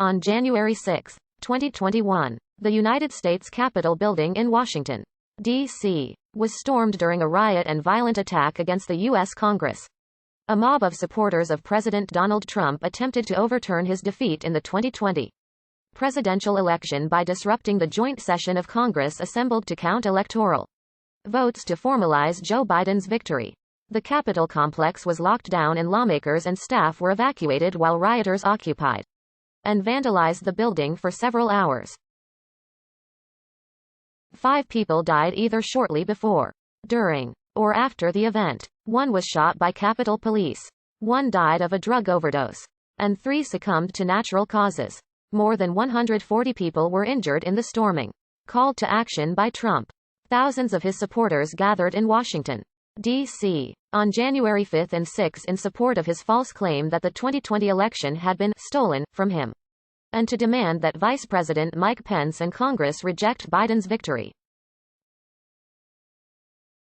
On January 6, 2021, the United States Capitol building in Washington, D.C., was stormed during a riot and violent attack against the U.S. Congress. A mob of supporters of President Donald Trump attempted to overturn his defeat in the 2020 presidential election by disrupting the joint session of Congress assembled to count electoral votes to formalize Joe Biden's victory. The Capitol complex was locked down and lawmakers and staff were evacuated while rioters occupied and vandalized the building for several hours. 5 people died either shortly before, during, or after the event. 1 was shot by Capitol Police. 1 died of a drug overdose. And 3 succumbed to natural causes. More than 140 people were injured in the storming, called to action by Trump. Thousands of his supporters gathered in Washington, D.C., on January 5 and 6 in support of his false claim that the 2020 election had been stolen from him, and to demand that Vice President Mike Pence and Congress reject Biden's victory.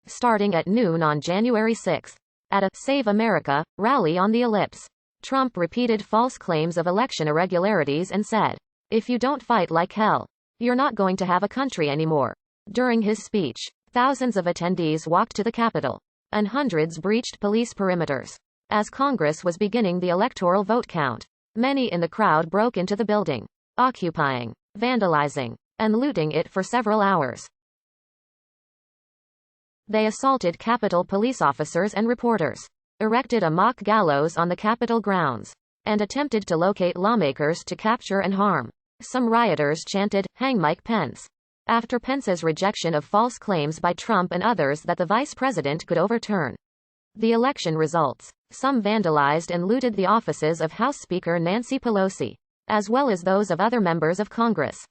Starting at noon on January 6, at a Save America rally on the Ellipse, Trump repeated false claims of election irregularities and said, "If you don't fight like hell, you're not going to have a country anymore." During his speech, thousands of attendees walked to the Capitol, and hundreds breached police perimeters. As Congress was beginning the electoral vote count, many in the crowd broke into the building, occupying, vandalizing, and looting it for several hours. They assaulted Capitol police officers and reporters, erected a mock gallows on the Capitol grounds, and attempted to locate lawmakers to capture and harm. Some rioters chanted, "Hang Mike Pence," after Pence's rejection of false claims by Trump and others that the vice president could overturn the election results. Some vandalized and looted the offices of House Speaker Nancy Pelosi, as well as those of other members of Congress.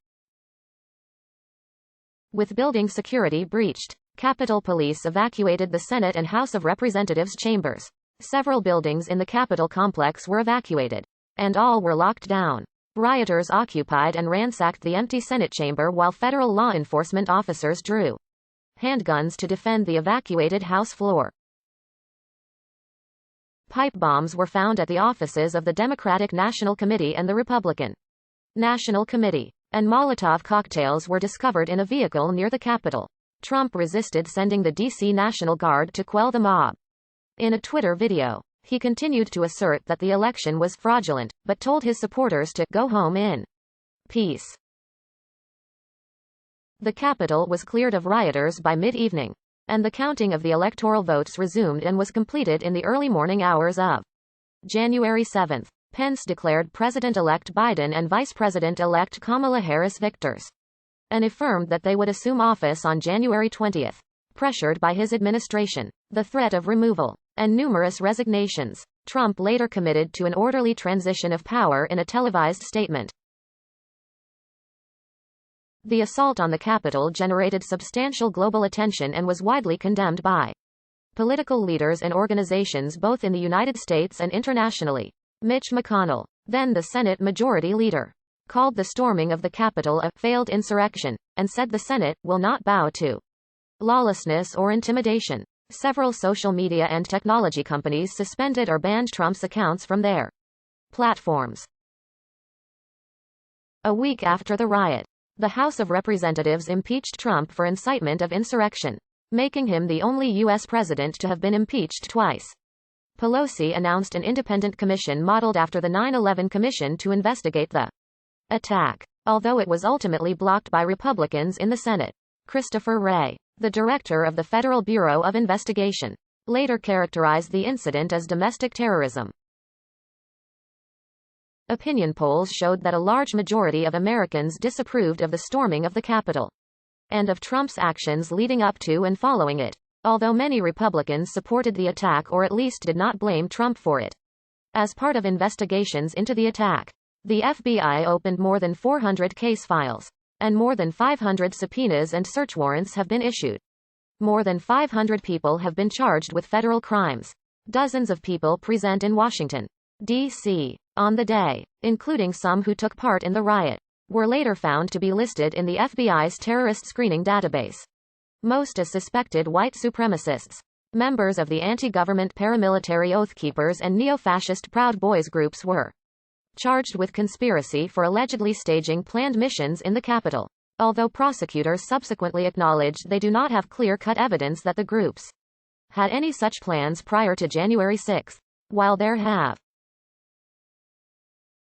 With building security breached, Capitol Police evacuated the Senate and House of Representatives chambers. Several buildings in the Capitol complex were evacuated, and all were locked down. Rioters occupied and ransacked the empty Senate chamber while federal law enforcement officers drew handguns to defend the evacuated House floor. Pipe bombs were found at the offices of the Democratic National Committee and the Republican National Committee, and Molotov cocktails were discovered in a vehicle near the Capitol. Trump resisted sending the D.C. National Guard to quell the mob. In a Twitter video, he continued to assert that the election was fraudulent, but told his supporters to go home in peace. The Capitol was cleared of rioters by mid-evening, and the counting of the electoral votes resumed and was completed in the early morning hours of January 7. Pence declared President-elect Biden and Vice President-elect Kamala Harris victors, and affirmed that they would assume office on January 20. Pressured by his administration, the threat of removal, and numerous resignations, Trump later committed to an orderly transition of power in a televised statement. The assault on the Capitol generated substantial global attention and was widely condemned by political leaders and organizations both in the United States and internationally. Mitch McConnell, then the Senate Majority Leader, called the storming of the Capitol a failed insurrection, and said the Senate will not bow to lawlessness or intimidation. Several social media and technology companies suspended or banned Trump's accounts from their platforms. A week after the riot, the House of Representatives impeached Trump for incitement of insurrection, making him the only U.S. president to have been impeached twice. Pelosi announced an independent commission modeled after the 9/11 Commission to investigate the attack, although it was ultimately blocked by Republicans in the Senate. Christopher Wray, the director of the Federal Bureau of Investigation, later characterized the incident as domestic terrorism. Opinion polls showed that a large majority of Americans disapproved of the storming of the Capitol, and of Trump's actions leading up to and following it, although many Republicans supported the attack or at least did not blame Trump for it. As part of investigations into the attack, the FBI opened more than 400 case files, and more than 500 subpoenas and search warrants have been issued. More than 500 people have been charged with federal crimes. Dozens of people present in Washington, D.C., on the day, including some who took part in the riot, were later found to be listed in the FBI's terrorist screening database. Most as suspected white supremacists, members of the anti-government paramilitary Oath Keepers and neo-fascist Proud Boys groups were charged with conspiracy for allegedly staging planned missions in the Capitol. Although prosecutors subsequently acknowledged they do not have clear-cut evidence that the groups had any such plans prior to January 6. While there have